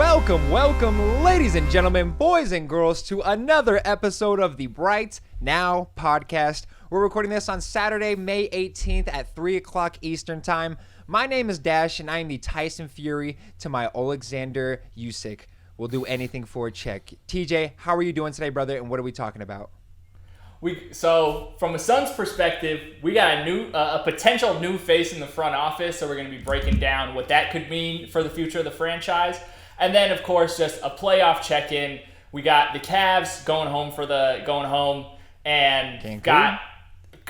Welcome, ladies and gentlemen, boys and girls, to another episode of the Bright Now podcast. We're recording this on Saturday, May 18th at 3 o'clock Eastern Time. My name is Dash, and I am the Tyson Fury to my Alexander Usyk. We'll do anything for a check. TJ, how are you doing today, brother, and what are we talking about? So from a Suns perspective, we got a potential new face in the front office, so we're going to be breaking down what that could mean for the future of the franchise. And then, of course, just a playoff check-in. We got the Cavs going home, and Cancun. Got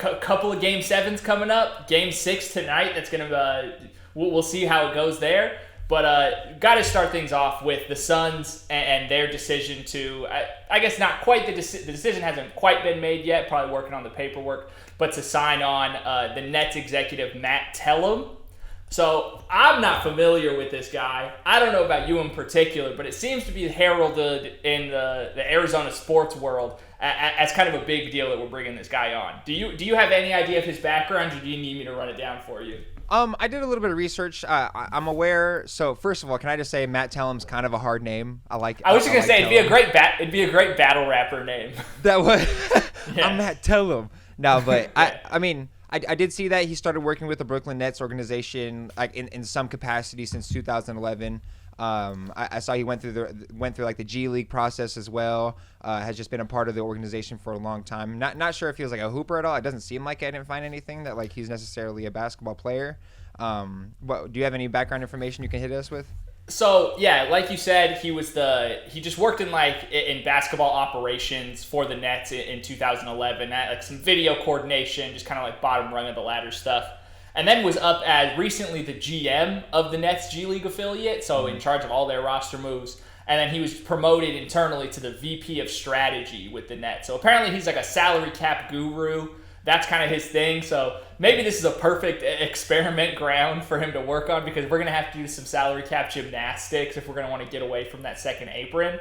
a couple of Game 7s coming up. Game 6 tonight. That's going to we'll see how it goes there. But got to start things off with the Suns and their decision to, I guess not quite, the decision hasn't quite been made yet, probably working on the paperwork, but to sign on the Nets executive Matt Tellem. So I'm not familiar with this guy. I don't know about you in particular, but it seems to be heralded in the Arizona sports world as kind of a big deal that we're bringing this guy on. Do you have any idea of his background, or do you need me to run it down for you? I did a little bit of research. I'm aware. So first of all, can I just say Matt Tellem's kind of a hard name. I was just gonna say it'd be a great battle rapper name. That was Yeah. I'm Matt Tellem. No, but Yeah. I mean, I did see that he started working with the Brooklyn Nets organization like in some capacity since 2011. I saw he went through like the G League process as well. Has just been a part of the organization for a long time. Not sure if he was like a hooper at all. It doesn't seem like I didn't find anything that like he's necessarily a basketball player. Do you have any background information you can hit us with? So yeah, like you said, he just worked in basketball operations for the Nets in 2011. Like some video coordination, just kind of like bottom rung of the ladder stuff. And then was up as recently the GM of the Nets G League affiliate, so in charge of all their roster moves. And then he was promoted internally to the VP of strategy with the Nets. So apparently he's like a salary cap guru. That's kind of his thing. So maybe this is a perfect experiment ground for him to work on, because we're going to have to do some salary cap gymnastics if we're going to want to get away from that second apron.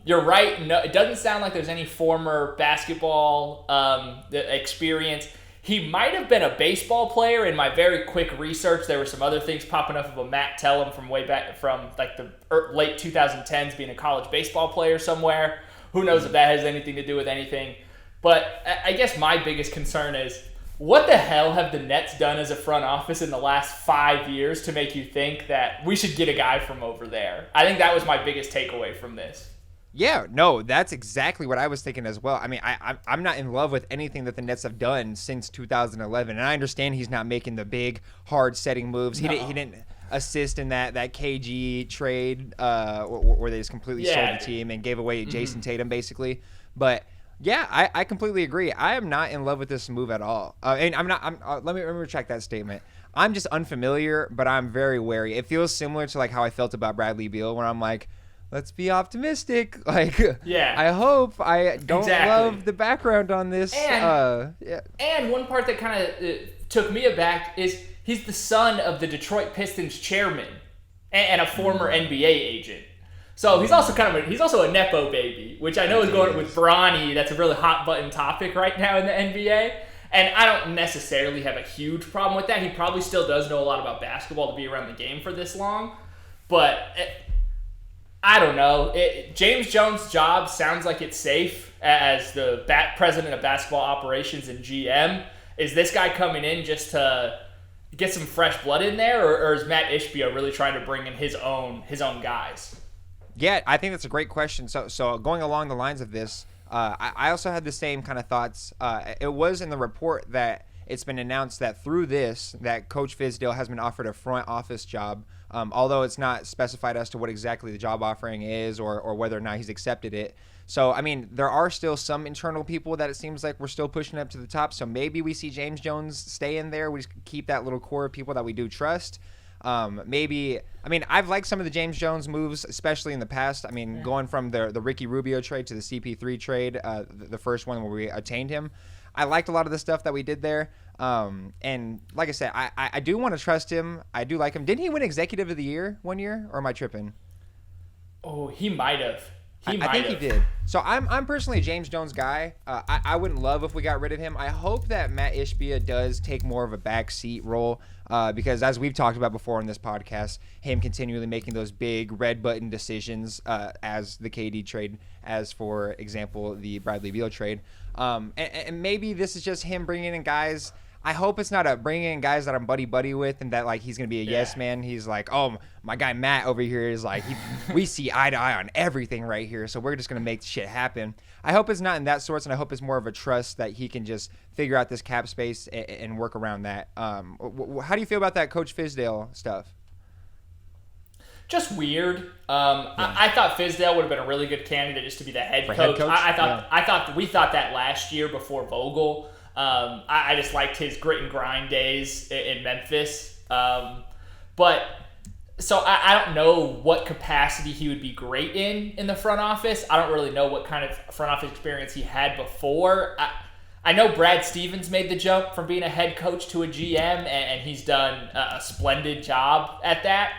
You're right. No, it doesn't sound like there's any former basketball experience. He might have been a baseball player. In my very quick research, there were some other things popping up of a Matt Tellem from way back from like the late 2010s being a college baseball player somewhere. Who knows if that has anything to do with anything. But I guess my biggest concern is, what the hell have the Nets done as a front office in the last 5 years to make you think that we should get a guy from over there? I think that was my biggest takeaway from this. Yeah, no, that's exactly what I was thinking as well. I mean, I'm not in love with anything that the Nets have done since 2011, and I understand he's not making the big, hard-setting moves. He didn't assist in that KG trade where they just completely sold the team and gave away Jason Tatum, basically. But yeah, I completely agree. I am not in love with this move at all. And let me retract that statement. I'm just unfamiliar, but I'm very wary. It feels similar to like how I felt about Bradley Beal, where I'm like, let's be optimistic. Like, yeah, I hope I don't love the background on this. And one part that kind of took me aback is he's the son of the Detroit Pistons chairman and a former NBA agent. So he's also a nepo baby, which I know is going with Bronny. That's a really hot button topic right now in the NBA. And I don't necessarily have a huge problem with that. He probably still does know a lot about basketball to be around the game for this long, but I don't know. James Jones' job sounds like it's safe as the president of basketball operations and GM. Is this guy coming in just to get some fresh blood in there, or is Matt Ishbia really trying to bring in his own guys? Yeah, I think that's a great question. So going along the lines of this, I also had the same kind of thoughts. It was in the report that it's been announced that through this, that Coach Fizdale has been offered a front office job, although it's not specified as to what exactly the job offering is or whether or not he's accepted it. So, I mean, there are still some internal people that it seems like we're still pushing up to the top. So maybe we see James Jones stay in there. We just keep that little core of people that we do trust. I've liked some of the James Jones moves, especially in the past. I mean, going from the Ricky Rubio trade to the CP3 trade, the first one where we attained him. I liked a lot of the stuff that we did there. And like I said, I do want to trust him. I do like him. Didn't he win Executive of the Year one year, or am I tripping? Oh, he might have. I think he did. So I'm personally a James Jones guy. I wouldn't love if we got rid of him. I hope that Matt Ishbia does take more of a backseat role because as we've talked about before on this podcast, him continually making those big red button decisions as the KD trade, as for example, the Bradley Beal trade. And maybe this is just him bringing in guys. I hope it's not a bringing in guys that I'm buddy with and that like he's gonna be a yes man. He's like, oh, my guy Matt over here is like, we see eye to eye on everything right here, so we're just gonna make shit happen. I hope it's not in that sorts, and I hope it's more of a trust that he can just figure out this cap space and work around that. How do you feel about that Coach Fizdale stuff? Just weird. I thought Fizdale would have been a really good candidate just to be the head coach. We thought that last year before Vogel. I just liked his grit and grind days in Memphis. But so I don't know what capacity he would be great in the front office. I don't really know what kind of front office experience he had before. I know Brad Stevens made the jump from being a head coach to a GM, and he's done a splendid job at that.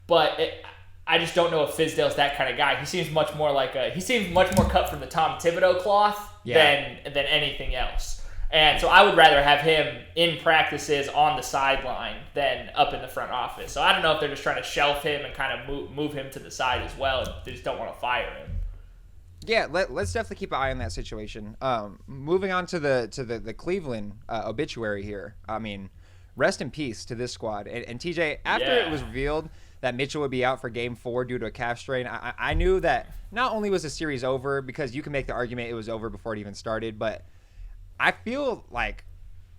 But I just don't know if Fizdale's that kind of guy. He seems much more cut from the Tom Thibodeau cloth than anything else. And so I would rather have him in practices on the sideline than up in the front office. So I don't know if they're just trying to shelf him and kind of move him to the side as well. They just don't want to fire him. Yeah, let's definitely keep an eye on that situation. Moving on to the Cleveland obituary here. I mean, rest in peace to this squad. And TJ, after it was revealed that Mitchell would be out for Game 4 due to a calf strain, I knew that not only was the series over, because you can make the argument it was over before it even started, but I feel like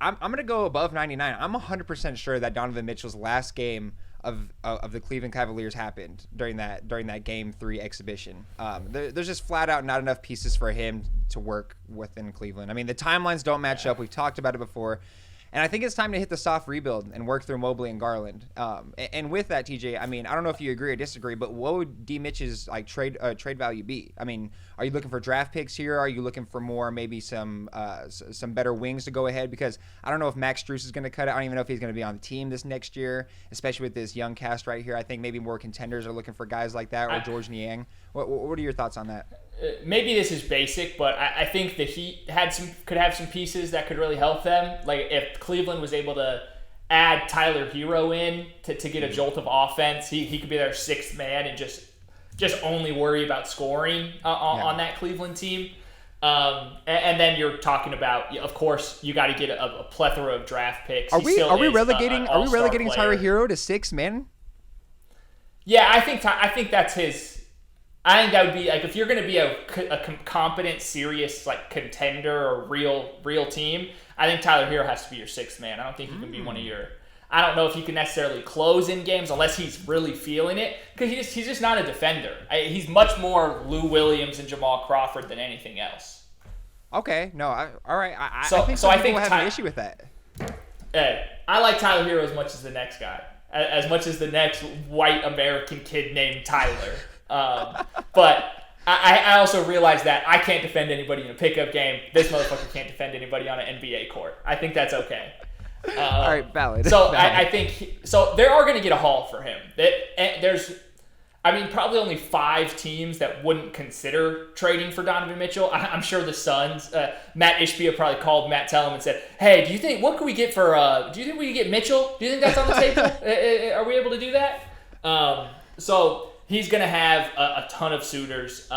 I'm going to go above 99. I'm 100% sure that Donovan Mitchell's last game of the Cleveland Cavaliers happened during that Game 3 exhibition. There's just flat out not enough pieces for him to work within Cleveland. I mean, the timelines don't match up. We've talked about it before. And I think it's time to hit the soft rebuild and work through Mobley and Garland. And with that, TJ, I mean, I don't know if you agree or disagree, but what would D. Mitch's like trade value be? I mean, are you looking for draft picks here? Are you looking for more, maybe some better wings to go ahead? Because I don't know if Max Strus is going to cut it. I don't even know if he's going to be on the team this next year, especially with this young cast right here. I think maybe more contenders are looking for guys like that, or George Niang. What are your thoughts on that? Maybe this is basic, but I think the Heat could have some pieces that could really help them. Like if Cleveland was able to add Tyler Hero in to get a jolt of offense, he could be their sixth man and just only worry about scoring on that Cleveland team. And then you're talking about, of course, you got to get a plethora of draft picks. Are we relegating Tyler Hero to sixth man? Yeah, I think that's his. I think that would be like if you're going to be a competent, serious like contender or real team. I think Tyler Hero has to be your sixth man. I don't think he can be one of your. I don't know if he can necessarily close in games unless he's really feeling it, because he's just not a defender. He's much more Lou Williams and Jamal Crawford than anything else. Okay, no, all right. I think some people have an issue with that. I like Tyler Hero as much as the next guy, as much as the next white American kid named Tyler. But I also realize that I can't defend anybody in a pickup game. This motherfucker can't defend anybody on an NBA court. I think that's okay. All right, valid. So valid. I think so. They are going to get a haul for him. There's, I mean, probably only 5 teams that wouldn't consider trading for Donovan Mitchell. I'm sure the Suns. Matt Ishbia probably called Matt Tellem and said, "Hey, what can we get for? Do you think we can get Mitchell? Do you think that's on the table? Are we able to do that?" So he's going to have a ton of suitors.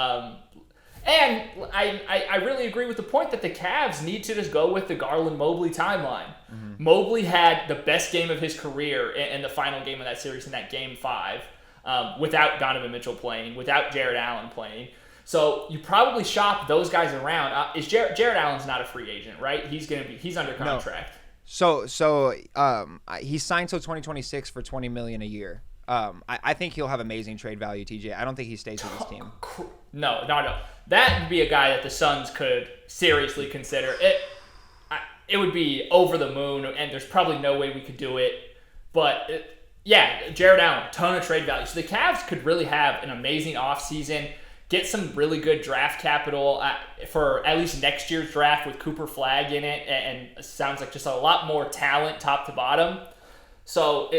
And I really agree with the point that the Cavs need to just go with the Garland-Mobley timeline. Mm-hmm. Mobley had the best game of his career in the final game of that series, in that Game 5, without Donovan Mitchell playing, without Jared Allen playing. So you probably shop those guys around. Jared Allen's not a free agent, right? He's under contract. No. So he's signed till 2026 for $20 million a year. I think he'll have amazing trade value, TJ. I don't think he stays with his team. No. That would be a guy that the Suns could seriously consider. It would be over the moon, and there's probably no way we could do it. But, Jared Allen, ton of trade value. So the Cavs could really have an amazing offseason, get some really good draft capital for at least next year's draft with Cooper Flagg in it, and it sounds like just a lot more talent top to bottom. So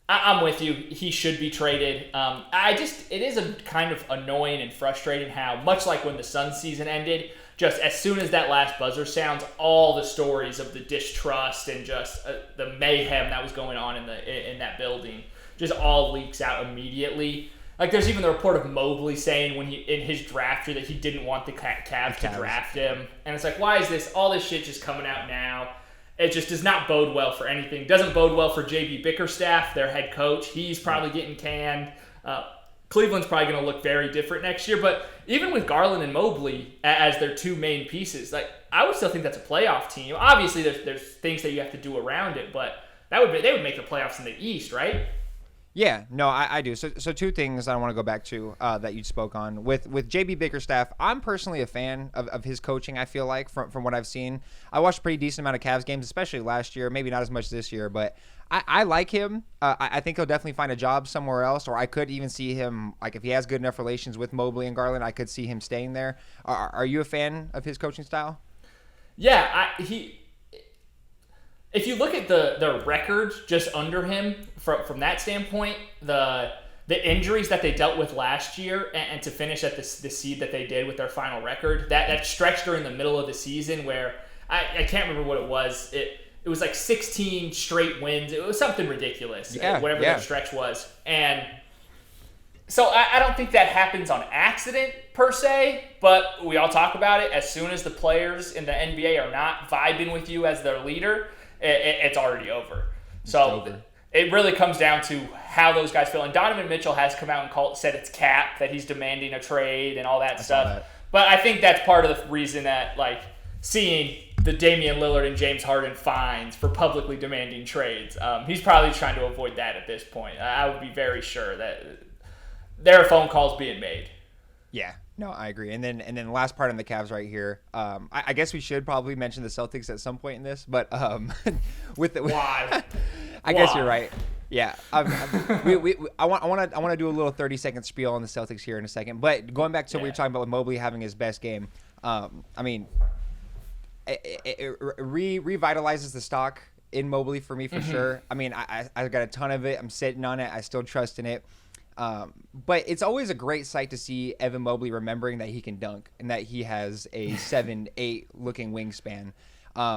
I'm with you. He should be traded. It is a kind of annoying and frustrating how, much like when the Suns season ended, just as soon as that last buzzer sounds, all the stories of the distrust and just the mayhem that was going on in that building just all leaks out immediately. Like, there's even the report of Mobley saying when in his draft year that he didn't want the Cavs to draft him. And it's like, why is all this shit just coming out now? It just does not bode well for anything. Doesn't bode well for J.B. Bickerstaff, their head coach. He's probably getting canned. Cleveland's probably going to look very different next year. But even with Garland and Mobley as their two main pieces, like, I would still think that's a playoff team. Obviously, there's things that you have to do around it, but they would make the playoffs in the East, right? Yeah, no, I do. So two things I want to go back to that you spoke on. With J.B. Bickerstaff, I'm personally a fan of his coaching, I feel like, from what I've seen. I watched a pretty decent amount of Cavs games, especially last year. Maybe not as much this year, but I like him. I think he'll definitely find a job somewhere else, or I could even see him, like, if he has good enough relations with Mobley and Garland, I could see him staying there. Are you a fan of his coaching style? Yeah, if you look at the record just under him from that standpoint, the injuries that they dealt with last year and to finish at the seed that they did with their final record, that stretch during the middle of the season where I can't remember what it was. It was like 16 straight wins. It was something ridiculous, whatever that stretch was. And so I don't think that happens on accident per se, but we all talk about it. As soon as the players in the NBA are not vibing with you as their leader, it's already over. It really comes down to how those guys feel. And Donovan Mitchell has come out and said it's cap, that he's demanding a trade and all that stuff. But I think that's part of the reason that, like, seeing the Damian Lillard and James Harden fines for publicly demanding trades, he's probably trying to avoid that at this point. I would be very sure that there are phone calls being made. Yeah. No, I agree. And then the last part on the Cavs right here. I guess we should probably mention the Celtics at some point in this, but why? I guess you're right. Yeah. I want to do a little 30-second spiel on the Celtics here in a second. But going back to what we were talking about with Mobley having his best game, I mean, it revitalizes the stock in Mobley for me for sure. I mean, I got a ton of it. I'm sitting on it. I still trust in it. But it's always a great sight to see Evan Mobley remembering that he can dunk and that he has a 7'8" looking wingspan.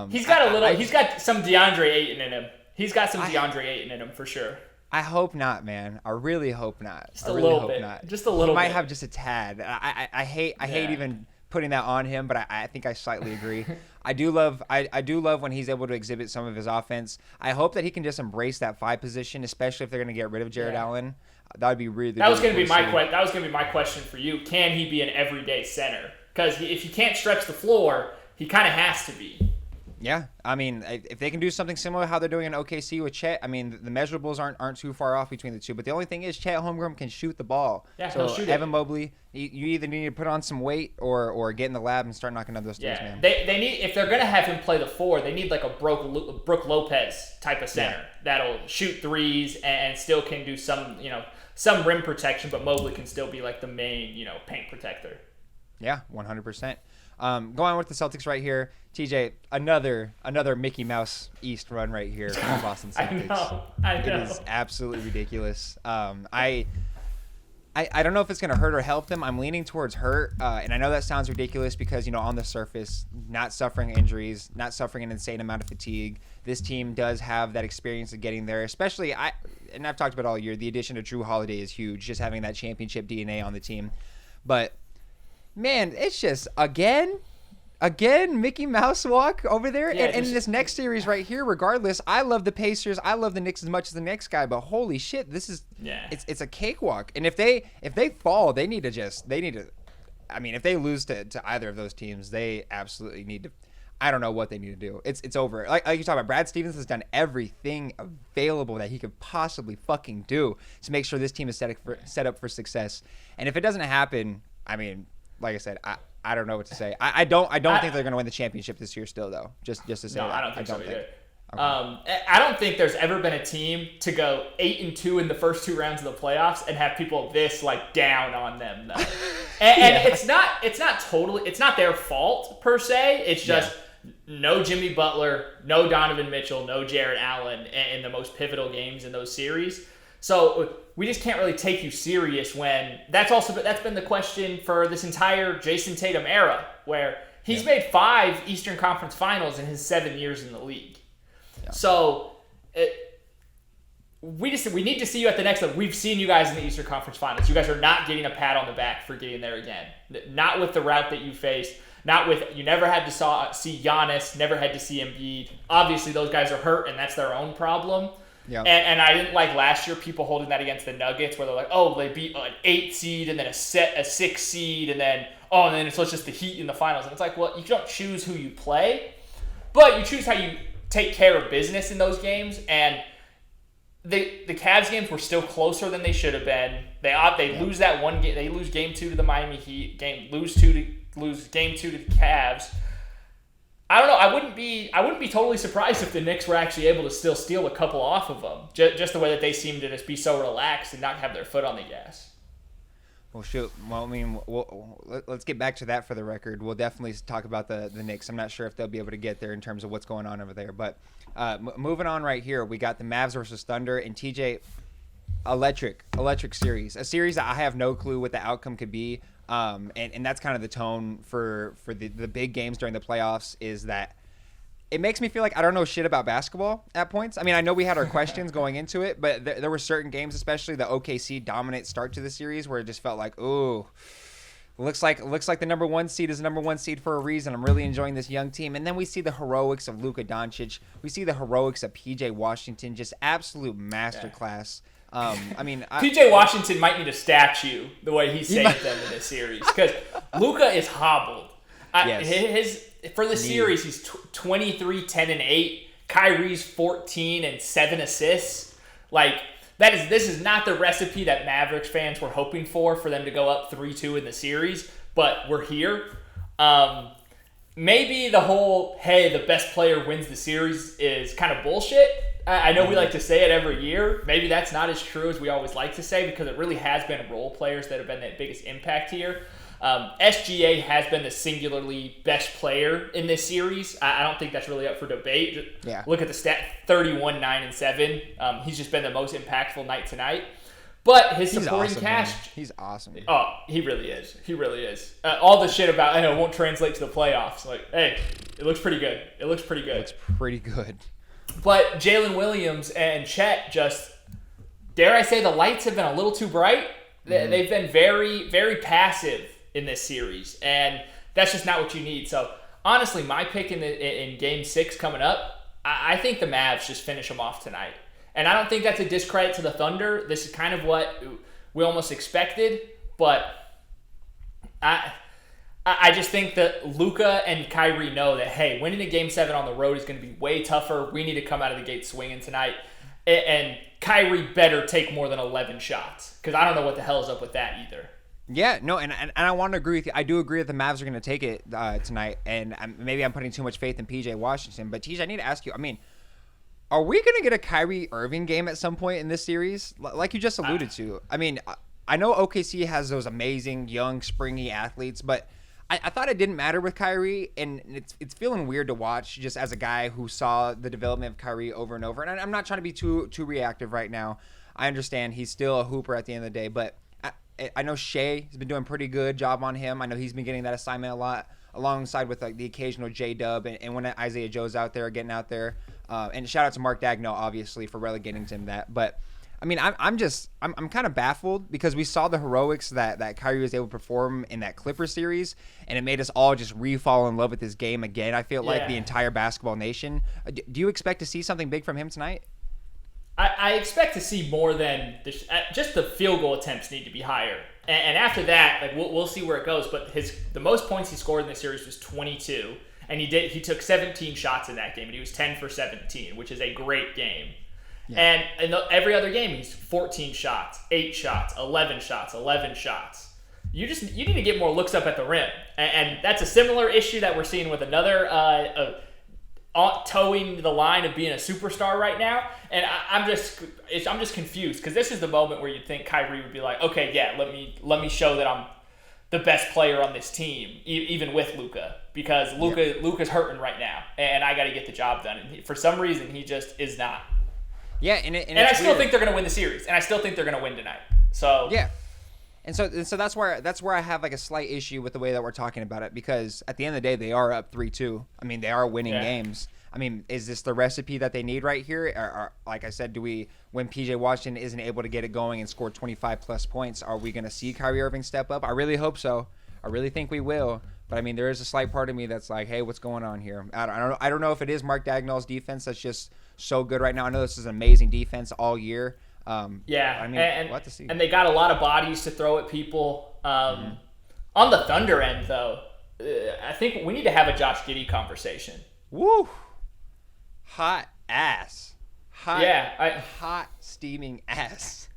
He's got some DeAndre Ayton in him. He's got some DeAndre Ayton in him for sure. I hope not, man. I really hope not. Just a little bit. Just a little bit. He might have just a tad. I hate even putting that on him, but I think I slightly agree. I do love when he's able to exhibit some of his offense. I hope that he can just embrace that 5 position, especially if they're going to get rid of Jared Allen. That would be really. That was going to be my question for you. Can he be an everyday center? Because if he can't stretch the floor, he kind of has to be. Yeah, I mean, if they can do something similar to how they're doing in OKC with Chet, I mean, the measurables aren't too far off between the two. But the only thing is, Chet Holmgren can shoot the ball. Yeah, so he'll shoot Evan Mobley, you either need to put on some weight or get in the lab and start knocking down those threes, man. They need, if they're gonna have him play the 4, they need like a Brook Lopez type of center that'll shoot threes and still can do some rim protection, but Mobley can still be like the main paint protector. Yeah, 100%. Going on with the Celtics right here, TJ, another Mickey Mouse East run right here from the Boston Celtics. I know. It is absolutely ridiculous. I don't know if it's going to hurt or help them. I'm leaning towards hurt, and I know that sounds ridiculous because, on the surface, not suffering injuries, not suffering an insane amount of fatigue. This team does have that experience of getting there, especially and I've talked about all year, the addition of Drew Holiday is huge, just having that championship DNA on the team. But man, it's just again Mickey Mouse walk over there. And in this next series right here, regardless, I love the Pacers, I love the Knicks as much as the next guy, but holy shit, this is it's a cakewalk. And if they fall, they need to I mean, if they lose to either of those teams, they absolutely need to. I don't know what they need to do. It's over. Like you talk about, Brad Stevens has done everything available that he could possibly fucking do to make sure this team is set up for success. And if it doesn't happen, I mean, like I said, I don't know what to say. I don't think they're going to win the championship this year still, though. Just to say that. I don't think so either. Okay. I don't think there's ever been a team to go 8-2 in the first 2 rounds of the playoffs and have people this down on them though. And it's not their fault per se. It's just no Jimmy Butler, no Donovan Mitchell, no Jared Allen in the most pivotal games in those series. So we just can't really take you serious when that's been the question for this entire Jason Tatum era, where he's made 5 Eastern Conference Finals in his 7 years in the league. Yeah. So we need to see you at the next level. We've seen you guys in the Eastern Conference Finals. You guys are not getting a pat on the back for getting there again. Not with the route that you faced. You never had to see Giannis, never had to see Embiid. Obviously, those guys are hurt, and that's their own problem. Yep. And I didn't like last year people holding that against the Nuggets, where they're like, oh, they beat an 8 seed and then a 6 seed, and then it's just the Heat in the finals. And it's like, well, you don't choose who you play, but you choose how you take care of business in those games. And the Cavs games were still closer than they should have been. They lose that one game. They lose game 2 to the Miami Heat. Lose game 2 to the Cavs. I don't know. I wouldn't be totally surprised if the Knicks were actually able to still steal a couple off of them. Just the way that they seem to just be so relaxed and not have their foot on the gas. Well, shoot. Well, I mean, let's get back to that for the record. We'll definitely talk about the Knicks. I'm not sure if they'll be able to get there in terms of what's going on over there. But moving on right here, we got the Mavs versus Thunder. And TJ, electric series. A series that I have no clue what the outcome could be. And that's kind of the tone for the big games during the playoffs, is that it makes me feel like I don't know shit about basketball at points. I mean, I know we had our questions going into it, but there were certain games, especially the OKC dominant start to the series, where it just felt like, ooh, looks like the number 1 seed is the number 1 seed for a reason. I'm really enjoying this young team. And then we see the heroics of Luka Doncic. We see the heroics of PJ Washington, just absolute masterclass. PJ Washington might need a statue the way he saved them in this series, because Luka is hobbled. For the series, he's 23, 10, and 8. Kyrie's 14 and 7 assists. Like, this is not the recipe that Mavericks fans were hoping for them to go up 3-2 in the series, but we're here. Maybe the whole, hey, the best player wins the series is kind of bullshit. I know we like to say it every year. Maybe that's not as true as we always like to say, because it really has been role players that have been the biggest impact here. SGA has been the singularly best player in this series. I don't think that's really up for debate. Yeah. Look at the stat, 31, 9, and 7. He's just been the most impactful night tonight. But his supporting cast... Man. He's awesome. Oh, he really is. He really is. All the shit about, I know, won't translate to the playoffs. Like, hey, it looks pretty good. It looks pretty good. But Jalen Williams and Chet just, dare I say, the lights have been a little too bright. Mm-hmm. They've been very, very passive in this series, and that's just not what you need. So, honestly, my pick in Game 6 coming up, I think the Mavs just finish them off tonight. And I don't think that's a discredit to the Thunder. This is kind of what we almost expected, but I just think that Luka and Kyrie know that, hey, winning a Game 7 on the road is going to be way tougher. We need to come out of the gate swinging tonight. And Kyrie better take more than 11 shots, because I don't know what the hell is up with that either. Yeah, no, and I want to agree with you. I do agree that the Mavs are going to take it tonight, and maybe I'm putting too much faith in PJ Washington. But, TJ, I need to ask you, I mean, are we going to get a Kyrie Irving game at some point in this series? Like you just alluded to. I mean, I know OKC has those amazing, young, springy athletes, but I thought it didn't matter with Kyrie, and it's feeling weird to watch just as a guy who saw the development of Kyrie over and over. And I'm not trying to be too reactive right now. I understand he's still a hooper at the end of the day, but I know Shea has been doing a pretty good job on him. I know he's been getting that assignment a lot, alongside with like the occasional J-Dub and when Isaiah Joe's out there, getting out there. And shout out to Mark Daigneault, obviously, for relegating him that. But I mean, I'm kind of baffled, because we saw the heroics that Kyrie was able to perform in that Clippers series, and it made us all just re-fall in love with this game again. I feel like the entire basketball nation. Do you expect to see something big from him tonight? I expect to see more than just the field goal attempts need to be higher, and after that, like we'll see where it goes. But the most points he scored in the series was 22, and he took 17 shots in that game, and he was 10 for 17, which is a great game. Yeah. And in every other game, he's 14 shots, 8 shots, 11 shots, 11 shots. You need to get more looks up at the rim, and that's a similar issue that we're seeing with another towing the line of being a superstar right now. And I'm just confused, because this is the moment where you'd think Kyrie would be like, okay, yeah, let me show that I'm the best player on this team, even with Luka, because Luka's hurting right now, and I got to get the job done. And for some reason, he just is not. Yeah, and I it's still weird. think they're going to win the series, and I still think they're going to win tonight. So Yeah. And so that's where I have like a slight issue with the way that we're talking about it, because at the end of the day they are up 3-2. I mean, they are winning games. I mean, is this the recipe that they need right here? Or like I said, when PJ Washington isn't able to get it going and score 25 plus points, are we going to see Kyrie Irving step up? I really hope so. I really think we will. But I mean, there is a slight part of me that's like, hey, what's going on here? I don't know if it is Mark Daigneaul's defense that's just so good right now. I know this is an amazing defense all year. I mean, we'll have to see. And they got a lot of bodies to throw at people. On the Thunder end, though, I think we need to have a Josh Giddey conversation. Woo! Hot ass. Hot steaming ass.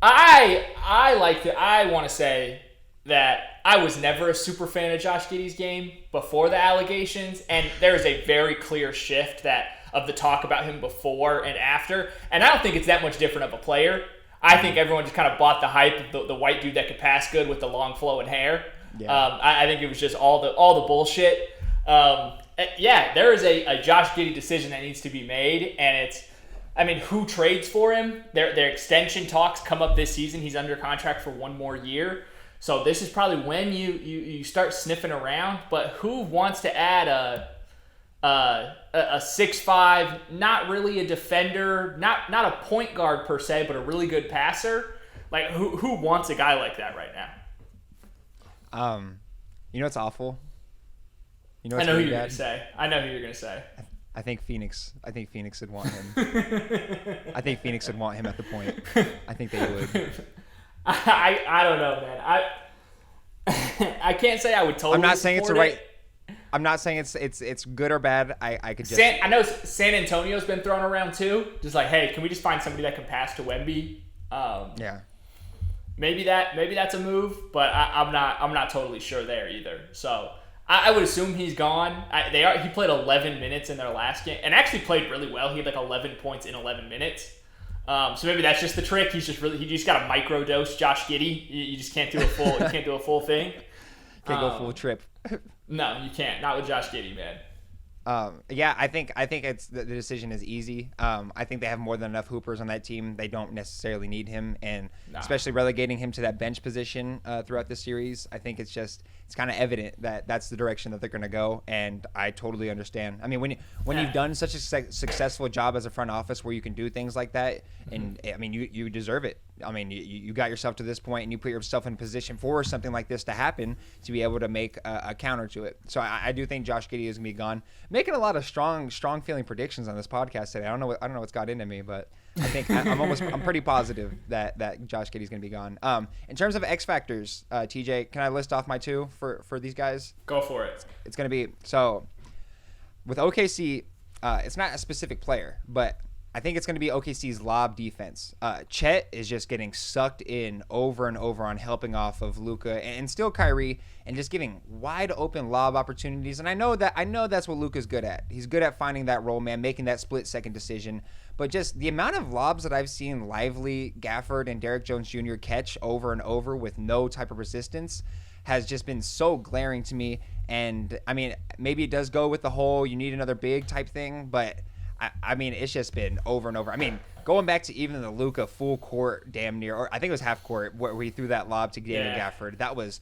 I want to say that I was never a super fan of Josh Giddey's game before the allegations, and there's a very clear shift of the talk about him before and after, and I don't think it's that much different of a player. I think everyone just kind of bought the hype of the white dude that could pass good with the long flowing hair. Yeah. I think it was just all the bullshit. There is a Josh Giddey decision that needs to be made, and who trades for him? Their extension talks come up this season. He's under contract for one more year. So this is probably when you start sniffing around. But who wants to add a 6'5", not really a defender, not a point guard per se, but a really good passer? Like who wants a guy like that right now? You know what's awful? You know I what's know who really you're bad? gonna say. I know who you're gonna say. I think Phoenix would want him. I think Phoenix would want him at the point. I think they would. I don't know, man. I can't say I would totally. I'm not saying it's the support right. I'm not saying it's good or bad. I could just. I know San Antonio's been thrown around too. Just like, hey, can we just find somebody that can pass to Wemby? Yeah. Maybe that's a move, but I'm not totally sure there either. So I would assume he's gone. He played 11 minutes in their last game and actually played really well. He had like 11 points in 11 minutes. So maybe that's just the trick. He just got a microdose Josh Giddey. You just can't do a full thing. Can't go full trip. No, you can't. Not with Josh Giddey, man. I think it's the decision is easy. I think they have more than enough hoopers on that team. They don't necessarily need him, and especially relegating him to that bench position throughout the series. I think it's kind of evident that that's the direction that they're going to go, and I totally understand. I mean, when you've done such a successful job as a front office where you can do things like that, and I mean, you deserve it. I mean, you got yourself to this point, and you put yourself in position for something like this to happen to be able to make a counter to it. So I do think Josh Giddey is going to be gone. Making a lot of strong feeling predictions on this podcast today. I don't know what's got into me, but I think I'm pretty positive that Josh Giddey's going to be gone. In terms of X factors, TJ, can I list off my two for these guys? Go for it. It's going to be so with OKC. It's not a specific player, but I think it's going to be OKC's lob defense. Chet is just getting sucked in over and over on helping off of Luka and still Kyrie and just giving wide open lob opportunities. And I know that's what Luka's good at. He's good at finding that role man, making that split second decision. But just the amount of lobs that I've seen Lively, Gafford, and Derek Jones Jr. catch over and over with no type of resistance has just been so glaring to me. And I mean, maybe it does go with the whole you need another big type thing, but I mean, it's just been over and over. I mean, going back to even the Luka full court damn near, or I think it was half court, where he threw that lob to Daniel Gafford. That was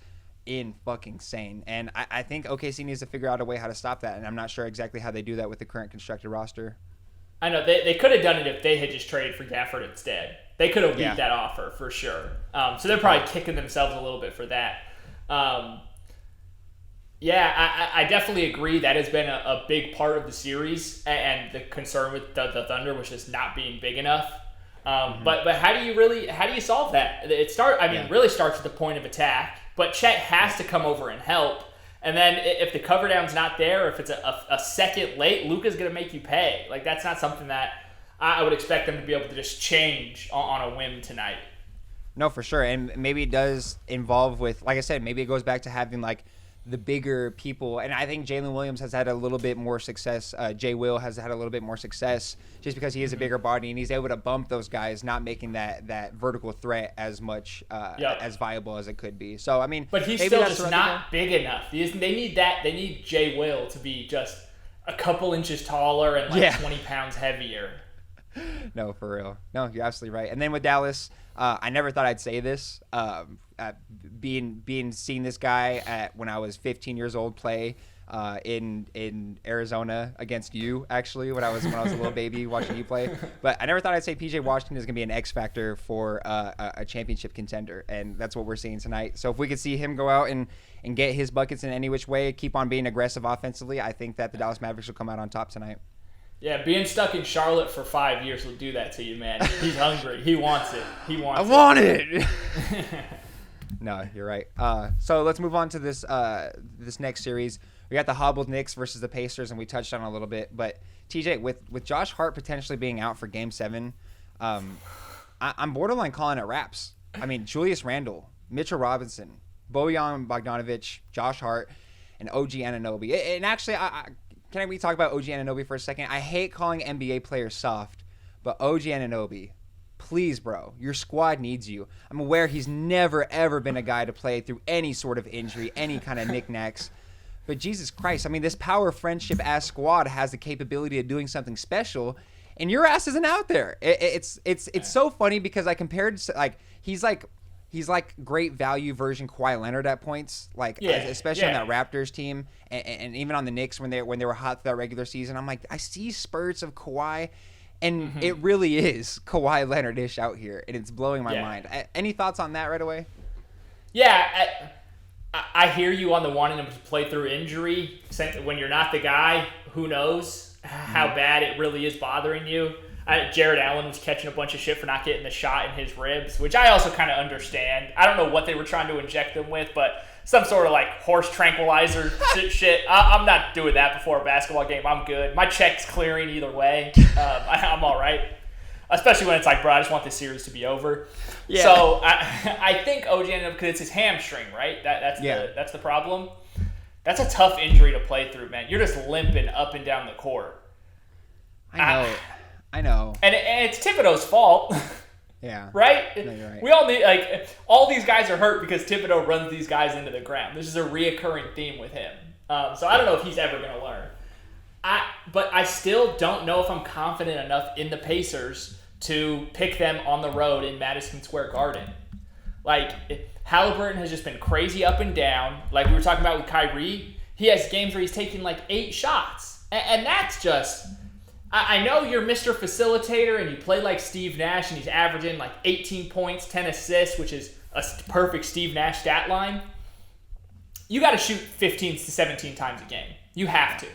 fucking insane. And I think OKC needs to figure out a way how to stop that, and I'm not sure exactly how they do that with the current constructed roster. I know. They could have done it if they had just traded for Gafford instead. They could have beat that offer for sure. So they're probably kicking themselves a little bit for that. I definitely agree. That has been a big part of the series, and the concern with the Thunder was just not being big enough. But how do you solve that? Really starts at the point of attack. But Chet has to come over and help. And then if the cover down's not there, if it's a second late, Luka's going to make you pay. Like, that's not something that I would expect them to be able to just change on a whim tonight. No, for sure. And maybe it does involve with, like I said, maybe it goes back to having like the bigger people. And I think Jalen Williams has had a little bit more success. Jay Will has had a little bit more success just because he is a bigger body and he's able to bump those guys, not making that vertical threat as much as viable as it could be. So, I mean, but he's still just not big enough. They need that. They need Jay Will to be just a couple inches taller and 20 pounds heavier. No, for real. No, you're absolutely right. And then with Dallas, I never thought I'd say this. Seeing this guy when I was 15 years old play in Arizona against you, actually, when I was a little baby watching you play. But I never thought I'd say PJ Washington is going to be an X factor for a championship contender, and that's what we're seeing tonight. So if we could see him go out and get his buckets in any which way, keep on being aggressive offensively, I think that the Dallas Mavericks will come out on top tonight. Yeah, being stuck in Charlotte for 5 years will do that to you, man. He's hungry. He wants it. I want it. No, you're right. So let's move on to this next series. We got the hobbled Knicks versus the Pacers, and we touched on it a little bit. But TJ, with Josh Hart potentially being out for Game 7, I'm borderline calling it wraps. I mean, Julius Randle, Mitchell Robinson, Bojan Bogdanovic, Josh Hart, and OG Anunoby. And actually, can we talk about OG Anunoby for a second? I hate calling NBA players soft, but OG Anunoby, please, bro, your squad needs you. I'm aware he's never, ever been a guy to play through any sort of injury, any kind of knickknacks. But Jesus Christ, I mean, this power friendship-ass squad has the capability of doing something special, and your ass isn't out there. It's so funny because I compared, like, he's like great value version Kawhi Leonard at points, like especially on that Raptors team, and even on the Knicks when they were hot through that regular season. I'm like, I see spurts of Kawhi, and it really is Kawhi Leonard-ish out here, and it's blowing my mind. Any thoughts on that right away? Yeah, I hear you on the wanting him to play through injury. When you're not the guy, who knows how bad it really is bothering you. Jared Allen was catching a bunch of shit for not getting the shot in his ribs, which I also kind of understand. I don't know what they were trying to inject him with, but some sort of like horse tranquilizer shit. I'm not doing that before a basketball game. I'm good. My check's clearing either way. I'm all right. Especially when it's like, bro, I just want this series to be over. Yeah. So I think OG ended up, because it's his hamstring, right? That's the problem. That's a tough injury to play through, man. You're just limping up and down the court. I know. And it's Thibodeau's fault. Yeah. Right? No, you're right. We all need, like, all these guys are hurt because Thibodeau runs these guys into the ground. This is a reoccurring theme with him. So I don't know if he's ever going to learn. But I still don't know if I'm confident enough in the Pacers to pick them on the road in Madison Square Garden. Like, Halliburton has just been crazy up and down. Like we were talking about with Kyrie, he has games where he's taking like 8 shots. And that's just... I know you're Mr. Facilitator and you play like Steve Nash and he's averaging like 18 points, 10 assists, which is a perfect Steve Nash stat line. You got to shoot 15 to 17 times a game. You have to.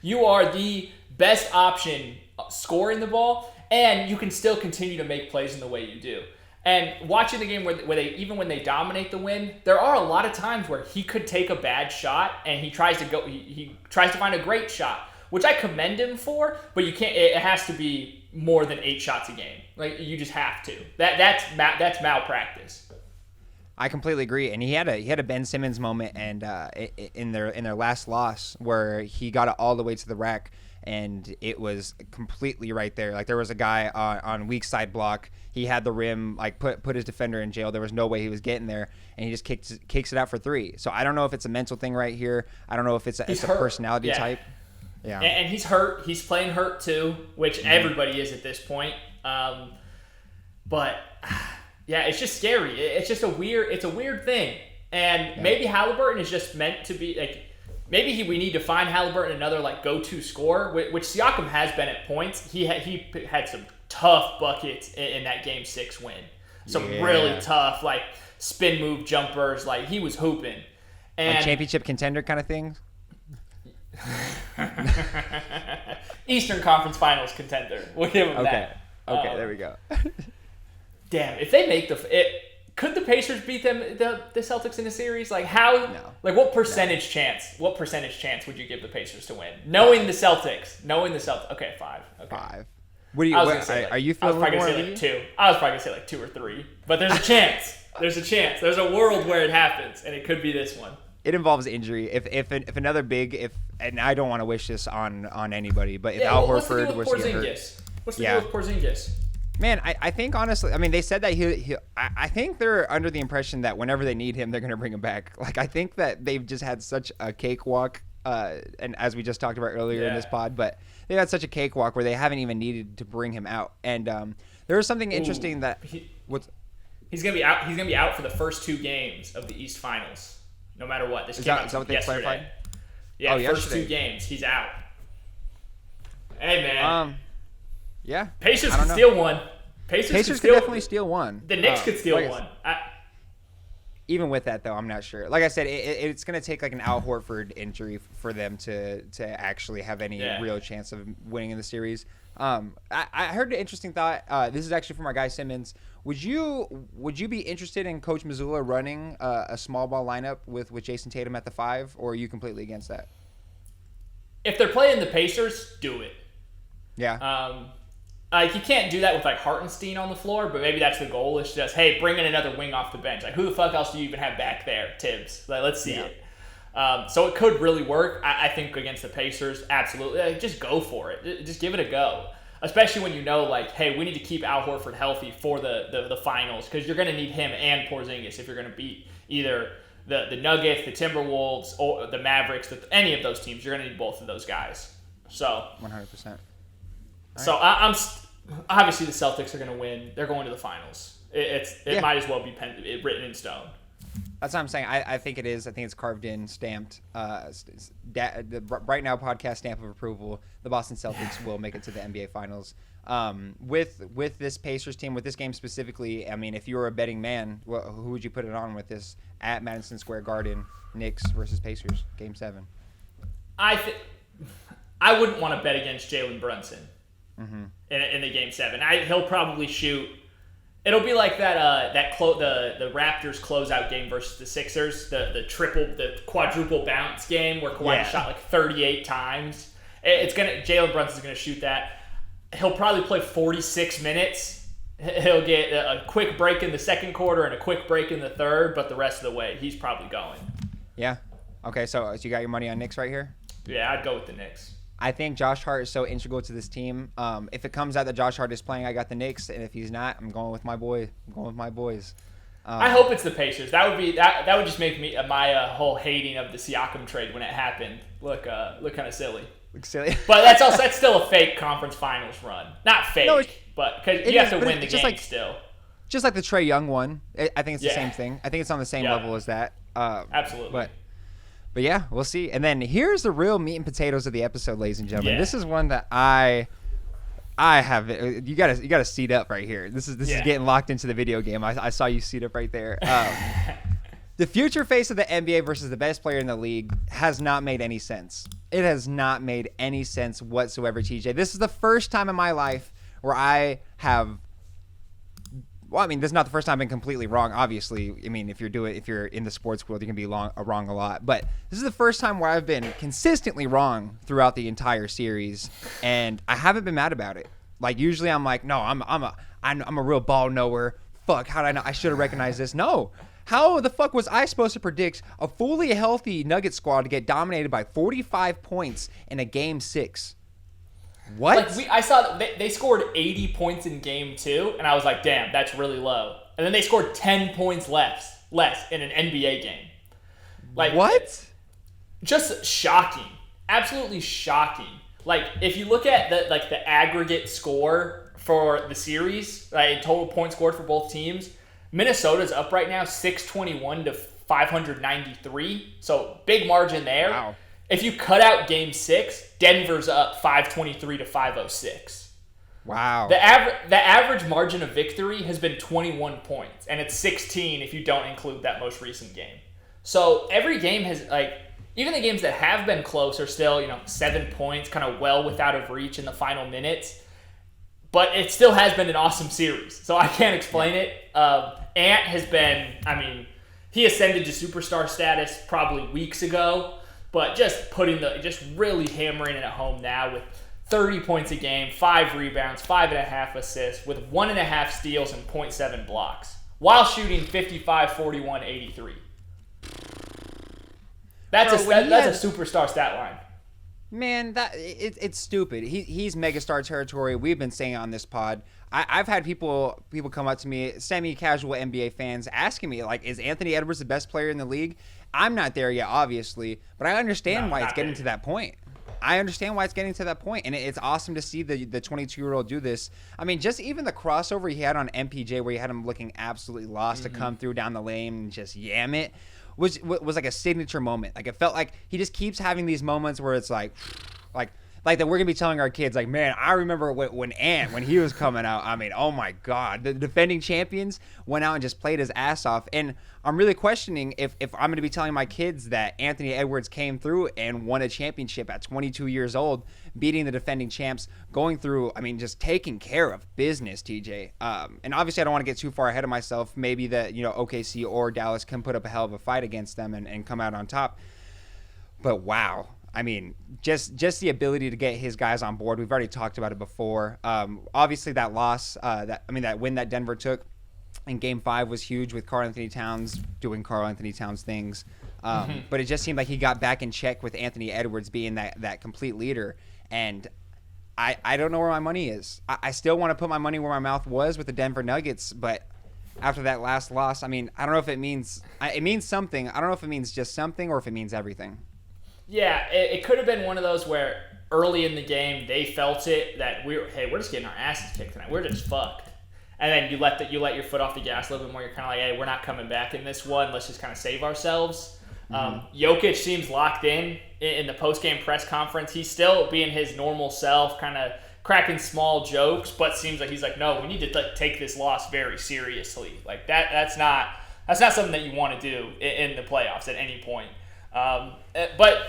You are the best option scoring the ball, and you can still continue to make plays in the way you do. And watching the game where they, even when they dominate the win, there are a lot of times where he could take a bad shot and he tries to find a great shot, which I commend him for, but you can't. It has to be more than 8 shots a game. Like, you just have to. That's malpractice. I completely agree, and he had a Ben Simmons moment, and in their last loss where he got it all the way to the rack, and it was completely right there. Like, there was a guy on weak side block. He had the rim, like put his defender in jail. There was no way he was getting there, and he just kicks it out for 3. So I don't know if it's a mental thing right here. I don't know if it's a personality type. Yeah, and he's hurt. He's playing hurt too, which everybody is at this point. But yeah, it's just scary. It's just a weird thing. And maybe Halliburton is just meant to be like, maybe we need to find Halliburton another like go-to scorer, which Siakam has been at points. He had some tough buckets in that Game 6 win. Some really tough like spin move jumpers. Like, he was hooping. And like championship contender kind of thing. Eastern Conference Finals contender. We'll give him that. Okay, there we go. Damn, if they make could the Pacers beat them, the Celtics in a series? Like, how? No. Like, what percentage chance? What percentage chance would you give the Pacers to win? Knowing the Celtics. Okay, 5. Okay. 5. What do you? Are you feeling more? I was probably gonna say like 2. I was probably gonna say like 2 or 3. But there's a chance. There's a chance. There's a world where it happens, and it could be this one. It involves injury. If another big, and I don't want to wish this on anybody, but if Al Horford was to get hurt, what's the deal with Porzingis? Man, I think honestly, I mean, they said that I think they're under the impression that whenever they need him, they're going to bring him back. Like, I think that they've just had such a cakewalk and as we just talked about earlier in this Yeah. pod, but they've had such a cakewalk where they haven't even needed to bring him out. And there was something interesting that what's He's gonna be out. He's gonna be out for the first 2 games of the East Finals, no matter what. This came out that what they yesterday. clarified? Yeah, Oh, first yesterday. 2 games, he's out. Hey man, Yeah, Pacers I don't could know. steal one. Pacers Pacers could could steal. definitely steal one. The Knicks could steal like I one. Even with that, though, I'm not sure. Like I said, it's going to take like an Al Horford injury for them to actually have any real chance of winning in the series. I heard an interesting thought. This is actually from our guy Simmons. Would you be interested in Coach Mazzulla running a small ball lineup with Jason Tatum at the 5, or are you completely against that? If they're playing the Pacers, do it. Yeah. Like you can't do that with like Hartenstein on the floor, but maybe that's the goal. Is just hey, bring in another wing off the bench. Like who the fuck else do you even have back there, Tibbs? Like let's see it. So it could really work. I think against the Pacers, absolutely. Like, just go for it. Just give it a go. Especially when you know like, hey, we need to keep Al Horford healthy for the finals because you're going to need him and Porzingis if you're going to beat either the Nuggets, the Timberwolves, or the Mavericks. Any of those teams, you're going to need both of those guys. So 100%. So I'm obviously the Celtics are going to win. They're going to the finals. It might as well be written in stone. That's what I'm saying. I think it is. I think it's carved in, stamped. The Right Now podcast stamp of approval. The Boston Celtics will make it to the NBA Finals. With this Pacers team, with this game specifically, I mean, if you were a betting man, who would you put it on with this at Madison Square Garden? Knicks versus Pacers, Game 7. I wouldn't want to bet against Jalen Brunson in the Game 7. He'll probably shoot. It'll be like the Raptors closeout game versus the Sixers, the quadruple bounce game where Kawhi shot like 38 times. Jalen Brunson's gonna shoot that. He'll probably play 46 minutes. He'll get a quick break in the second quarter and a quick break in the third, but the rest of the way he's probably going. Yeah. Okay, so you got your money on Knicks right here? Yeah, I'd go with the Knicks. I think Josh Hart is so integral to this team. If it comes out that Josh Hart is playing, I got the Knicks, and if he's not, I'm going with my boy. I'm going with my boys. I hope it's the Pacers. That would just make me my whole hating of the Siakam trade when it happened look kind of silly. Silly. But that's still a fake conference finals run. Not fake, but because you have to win the game still. Just like the Trae Young one, I think it's the same thing. I think it's on the same level as that. Absolutely. But yeah, we'll see. And then here's the real meat and potatoes of the episode, ladies and gentlemen. Yeah. This is one that I have. You gotta seat up right here. This is getting locked into the video game. I saw you seat up right there. The future face of the NBA versus the best player in the league has not made any sense. It has not made any sense whatsoever, TJ. This is the first time in my life where I have. Well, I mean, this is not the first time I've been completely wrong. Obviously, I mean, if you're in the sports world, you can be wrong a lot. But this is the first time where I've been consistently wrong throughout the entire series, and I haven't been mad about it. Like usually, I'm like, no, I'm a real ball knower. Fuck, how did I know? I should have recognized this. No, how the fuck was I supposed to predict a fully healthy Nugget squad to get dominated by 45 points in a Game 6? What? Like I saw they scored 80 points in Game 2, and I was like, damn, that's really low. And then they scored 10 points less in an NBA game. Like what? Just shocking, absolutely shocking. Like if you look at the aggregate score for the series, like total points scored for both teams, Minnesota's up right now 621 to 593. So big margin there. Wow. If you cut out Game 6, Denver's up 523 to 506. Wow. The average margin of victory has been 21 points, and it's 16 if you don't include that most recent game. So every game has, like, even the games that have been close are still, 7 points, kind of well out of reach in the final minutes. But it still has been an awesome series, so I can't explain it. Ant has been, he ascended to superstar status probably weeks ago. But just really hammering it at home now with 30 points a game, 5 rebounds, 5.5 assists, with 1.5 steals and 0.7 blocks, while shooting 55, 41, 83. That's a superstar stat line. Man, it's stupid. He's megastar territory. We've been saying it on this pod. I've had people come up to me, semi-casual NBA fans, asking me, like, is Anthony Edwards the best player in the league? I'm not there yet, obviously, but I understand why it's getting to that point. I understand why it's getting to that point, and it's awesome to see the 22-year-old do this. I mean, just even the crossover he had on MPJ, where he had him looking absolutely lost to come through down the lane and just yam it, was like a signature moment. Like, it felt like he just keeps having these moments where it's like that we're gonna be telling our kids, like, man, I remember when he was coming out. I mean, oh my God, the defending champions went out and just played his ass off. And I'm really questioning if I'm gonna be telling my kids that Anthony Edwards came through and won a championship at 22 years old, beating the defending champs, going through, I mean, just taking care of business, TJ. And obviously I don't want to get too far ahead of myself. Maybe that, OKC or Dallas can put up a hell of a fight against them and come out on top. But wow. I mean, just the ability to get his guys on board. We've already talked about it before. Obviously, that loss, that win that Denver took in Game 5 was huge with Karl-Anthony Towns doing Karl-Anthony Towns things. But it just seemed like he got back in check with Anthony Edwards being that complete leader. And I don't know where my money is. I still want to put my money where my mouth was with the Denver Nuggets, but after that last loss, I mean, I don't know if it means something. I don't know if it means just something or if it means everything. Yeah, it could have been one of those where early in the game they felt it that we're just getting our asses kicked tonight. We're just fucked. And then you let your foot off the gas a little bit more. You're kind of like, hey, we're not coming back in this one. Let's just kind of save ourselves. Jokic seems locked in the post-game press conference. He's still being his normal self, kind of cracking small jokes, but seems like he's like, no, we need to take this loss very seriously. Like that's not something that you want to do in the playoffs at any point. But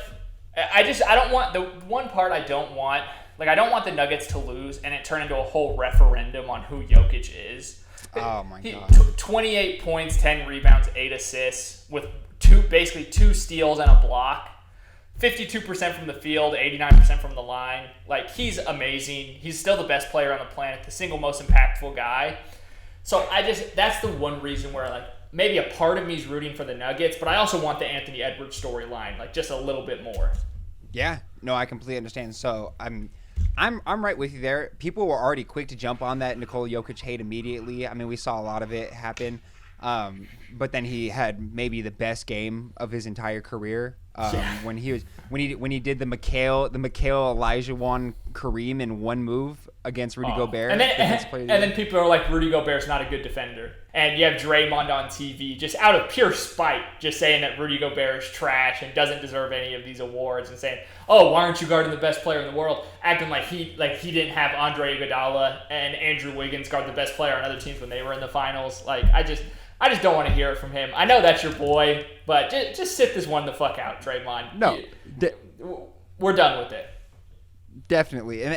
I don't want the one part I don't want the Nuggets to lose and it turn into a whole referendum on who Jokic is. Oh my God. 28 points, 10 rebounds, 8 assists with basically two steals and a block. 52% from the field, 89% from the line. Like, he's amazing. He's still the best player on the planet, the single most impactful guy. So that's the one reason where, like, maybe a part of me is rooting for the Nuggets, but I also want the Anthony Edwards storyline, like, just a little bit more. Yeah, no, I completely understand. So I'm right with you there. People were already quick to jump on that Nikola Jokic hate immediately. I mean, we saw a lot of it happen. But then he had maybe the best game of his entire career. When he did the Mikhail Olajuwon Kareem in one move against Rudy Gobert. And then people are like, Rudy Gobert's not a good defender. And you have Draymond on TV just out of pure spite, just saying that Rudy Gobert is trash and doesn't deserve any of these awards, and saying, oh, why aren't you guarding the best player in the world? Acting like he didn't have Andre Iguodala and Andrew Wiggins guard the best player on other teams when they were in the finals. Like, I just don't want to hear it from him. I know that's your boy, but just sit this one the fuck out, Draymond. No. We're done with it. Definitely. And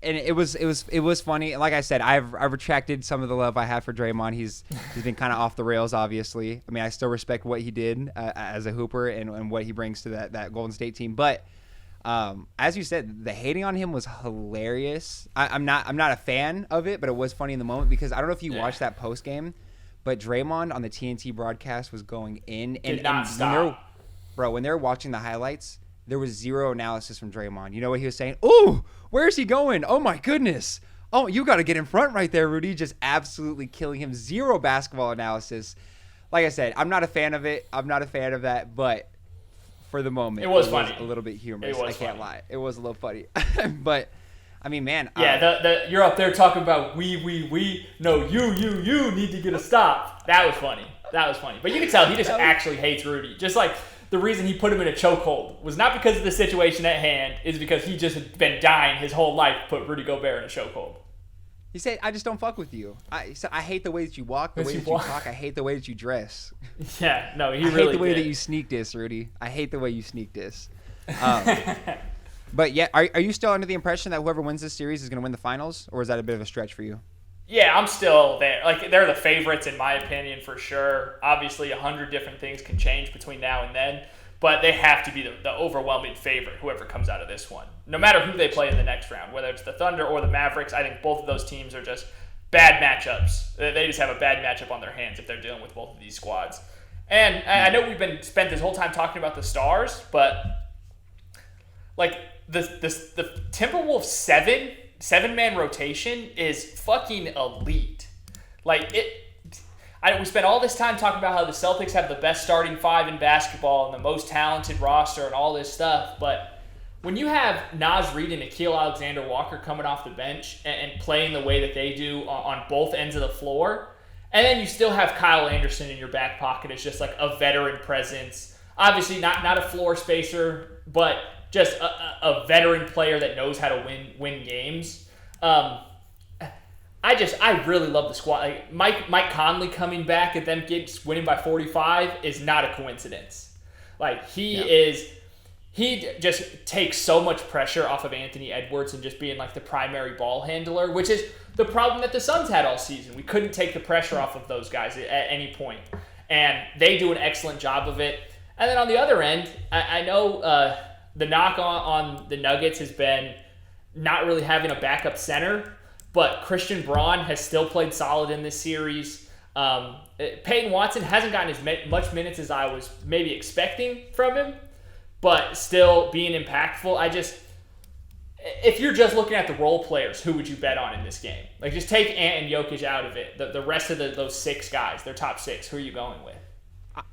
it was funny. Like I said, I've retracted some of the love I have for Draymond. He's been kind of off the rails, obviously. I mean, I still respect what he did as a hooper and what he brings to that Golden State team. But as you said, the hating on him was hilarious. I'm not a fan of it, but it was funny in the moment because I don't know if you watched that post game. But Draymond on the TNT broadcast was going in. Did not stop. When they were watching the highlights, there was zero analysis from Draymond. You know what he was saying? Ooh, where's he going? Oh, my goodness. Oh, you got to get in front right there, Rudy. Just absolutely killing him. Zero basketball analysis. Like I said, I'm not a fan of it. I'm not a fan of that. But for the moment, it was funny. A little bit humorous. I can't lie. It was a little funny. But I mean, man. Yeah, you're up there talking about we. No, you need to get a stop. That was funny. But you can tell he just actually hates Rudy. Just like the reason he put him in a chokehold was not because of the situation at hand. Is because he just had been dying his whole life to put Rudy Gobert in a chokehold. He said, I just don't fuck with you. I hate the way that you walk, the way that you talk. I hate the way that you dress. Yeah, no, he really did. I hate the way that you sneak diss, Rudy. I hate the way you sneak diss. But yeah, are you still under the impression that whoever wins this series is going to win the finals, or is that a bit of a stretch for you? Yeah, I'm still there. Like, they're the favorites in my opinion for sure. Obviously, 100 different things can change between now and then, but they have to be the overwhelming favorite, whoever comes out of this one. No matter who they play in the next round, whether it's the Thunder or the Mavericks, I think both of those teams are just bad matchups. They just have a bad matchup on their hands if they're dealing with both of these squads. And I know we've spent this whole time talking about the stars, but like the Timberwolves seven man rotation is fucking elite. Like we spent all this time talking about how the Celtics have the best starting five in basketball and the most talented roster and all this stuff, but when you have Naz Reid and Nickeil Alexander-Walker coming off the bench and playing the way that they do on both ends of the floor, and then you still have Kyle Anderson in your back pocket as just like a veteran presence. Obviously not a floor spacer, but just a veteran player that knows how to win games. I really love the squad. Like Mike Conley coming back and them winning by 45 is not a coincidence. Like he just takes so much pressure off of Anthony Edwards and just being like the primary ball handler, which is the problem that the Suns had all season. We couldn't take the pressure off of those guys at any point, and they do an excellent job of it. And then on the other end, I know the knock on the Nuggets has been not really having a backup center, but Christian Braun has still played solid in this series. Peyton Watson hasn't gotten as much minutes as I was maybe expecting from him, but still being impactful. If you're just looking at the role players, who would you bet on in this game? Like, just take Ant and Jokic out of it. The rest of those six guys, their top six, who are you going with?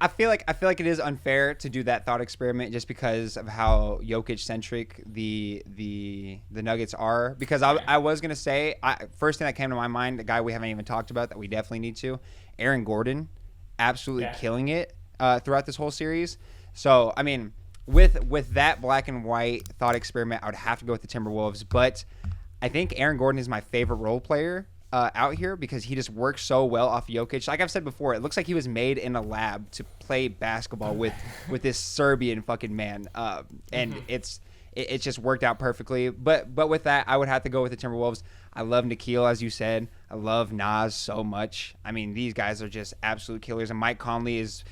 I feel like it is unfair to do that thought experiment just because of how Jokic centric the Nuggets are. Because I was gonna say, first thing that came to my mind, the guy we haven't even talked about that we definitely need to, Aaron Gordon, absolutely killing it throughout this whole series. So I mean, with that black and white thought experiment, I would have to go with the Timberwolves. But I think Aaron Gordon is my favorite role player out here because he just works so well off Jokic. Like I've said before, it looks like he was made in a lab to play basketball with this Serbian fucking man, and it's just worked out perfectly. But with that, I would have to go with the Timberwolves. I love Nickeil, as you said. I love Naz so much. I mean, these guys are just absolute killers, and Mike Conley is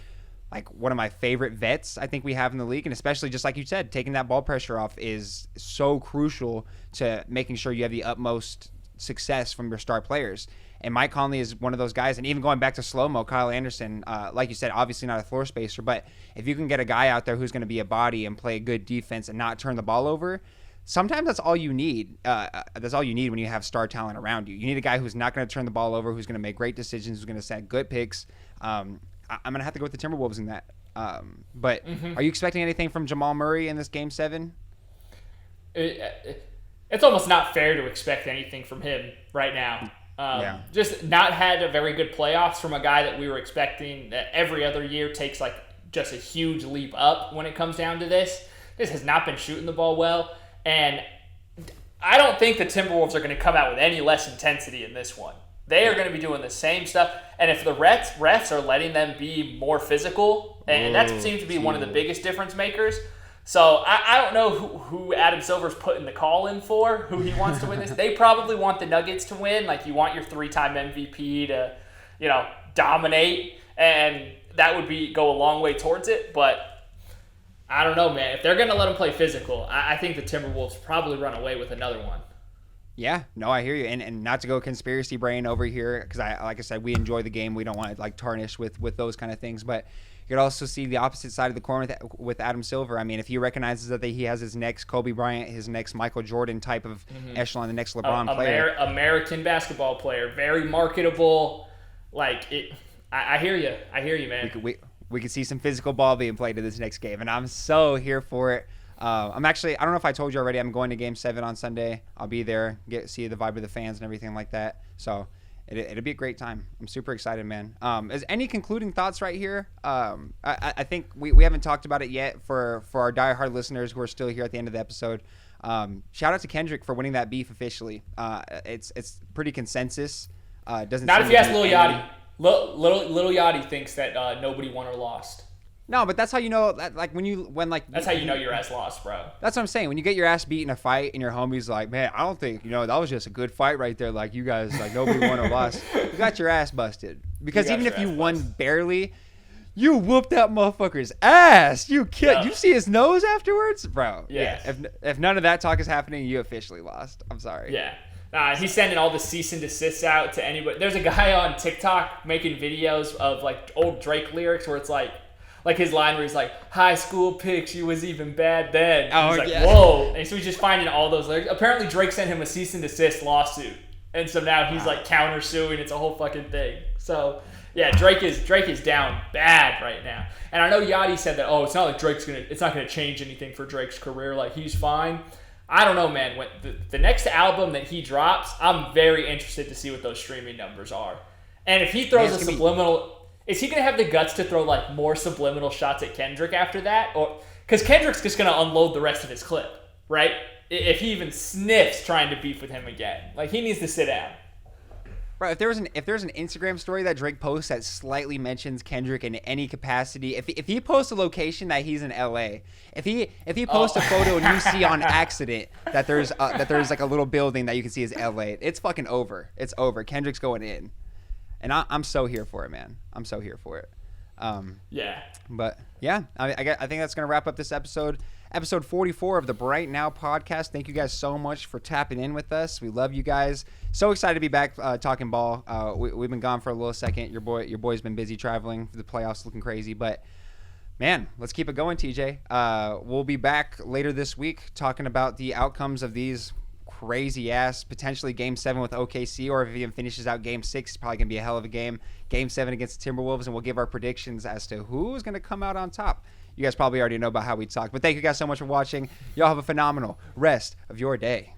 like one of my favorite vets I think we have in the league, and especially just like you said, taking that ball pressure off is so crucial to making sure you have the utmost success from your star players. And Mike Conley is one of those guys. And even going back to slow-mo, Kyle Anderson, like you said, obviously not a floor spacer, but if you can get a guy out there who's going to be a body and play good defense and not turn the ball over, sometimes that's all you need. That's all you need when you have star talent around you. You need a guy who's not going to turn the ball over, who's going to make great decisions, who's going to set good picks. I'm going to have to go with the Timberwolves in that. But are you expecting anything from Jamal Murray in this Game 7? It's almost not fair to expect anything from him right now. Just not had a very good playoffs from a guy that we were expecting that every other year takes like just a huge leap up when it comes down to this. This has not been shooting the ball well, and I don't think the Timberwolves are going to come out with any less intensity in this one. They are going to be doing the same stuff, and if the refs are letting them be more physical, and that seems to be one of the biggest difference makers. So I don't know who Adam Silver's putting the call in for, who he wants to win this. They probably want the Nuggets to win. Like, you want your 3-time MVP to, dominate, and that would go a long way towards it. But I don't know, man. If they're going to let them play physical, I think the Timberwolves probably run away with another one. Yeah, no, I hear you. And not to go conspiracy brain over here, because like I said, we enjoy the game. We don't want to tarnish with those kind of things. But you could also see the opposite side of the coin with Adam Silver. I mean, if he recognizes that he has his next Kobe Bryant, his next Michael Jordan type of echelon, the next LeBron player. American basketball player, very marketable. Like, I hear you. I hear you, man. We could see some physical ball being played in this next game, and I'm so here for it. I don't know if I told you already, I'm going to Game 7 on Sunday. I'll be there, see the vibe of the fans and everything like that. So it'll be a great time. I'm super excited, man. Is any concluding thoughts right here? I think we haven't talked about it yet for our diehard listeners who are still here at the end of the episode. Shout out to Kendrick for winning that beef officially. It's pretty consensus. Doesn't not if you ask Lil Yachty. Lil Yachty thinks that nobody won or lost. No, but that's how you know that, that's how you know your ass lost, bro. That's what I'm saying. When you get your ass beat in a fight and your homie's like, man, I don't think, that was just a good fight right there. Like, you guys, nobody won or lost. You got your ass busted. Because even if you won barely, you whooped that motherfucker's ass. You killed. You see his nose afterwards? Bro. Yeah. If none of that talk is happening, you officially lost. I'm sorry. Yeah. He's sending all the cease and desists out to anybody. There's a guy on TikTok making videos of old Drake lyrics where it's like, like his line where he's like, high school pics, you was even bad then. Oh, He's like, yeah. whoa. And so he's just finding all those lyrics. Apparently Drake sent him a cease and desist lawsuit. And so now he's like countersuing. It's a whole fucking thing. So yeah, Drake is down bad right now. And I know Yachty said that, it's not like it's not gonna change anything for Drake's career. Like, he's fine. I don't know, man. When the next album that he drops, I'm very interested to see what those streaming numbers are. And if he throws a subliminal, is he gonna have the guts to throw like more subliminal shots at Kendrick after that? Or because Kendrick's just gonna unload the rest of his clip, right? If he even sniffs trying to beef with him again, like, he needs to sit down. Right, if there's an Instagram story that Drake posts that slightly mentions Kendrick in any capacity, if he posts a location that he's in LA, if he posts a photo and you see on accident that there's like a little building that you can see is LA, it's fucking over. It's over. Kendrick's going in, and I'm so here for it, man. I'm so here for it. Yeah. But yeah, I think that's gonna wrap up this episode. Episode 44 of the Bright Now podcast. Thank you guys so much for tapping in with us. We love you guys. So excited to be back talking ball. We've been gone for a little second. Your boy's been busy traveling for the playoffs, looking crazy. But man, let's keep it going, TJ. We'll be back later this week talking about the outcomes of these crazy ass potentially Game 7 with OKC, or if he even finishes out Game 6, it's probably gonna be a hell of a game. Game 7 against the Timberwolves, and we'll give our predictions as to who's gonna come out on top. You guys probably already know about how we talk, but thank you guys so much for watching. Y'all have a phenomenal rest of your day.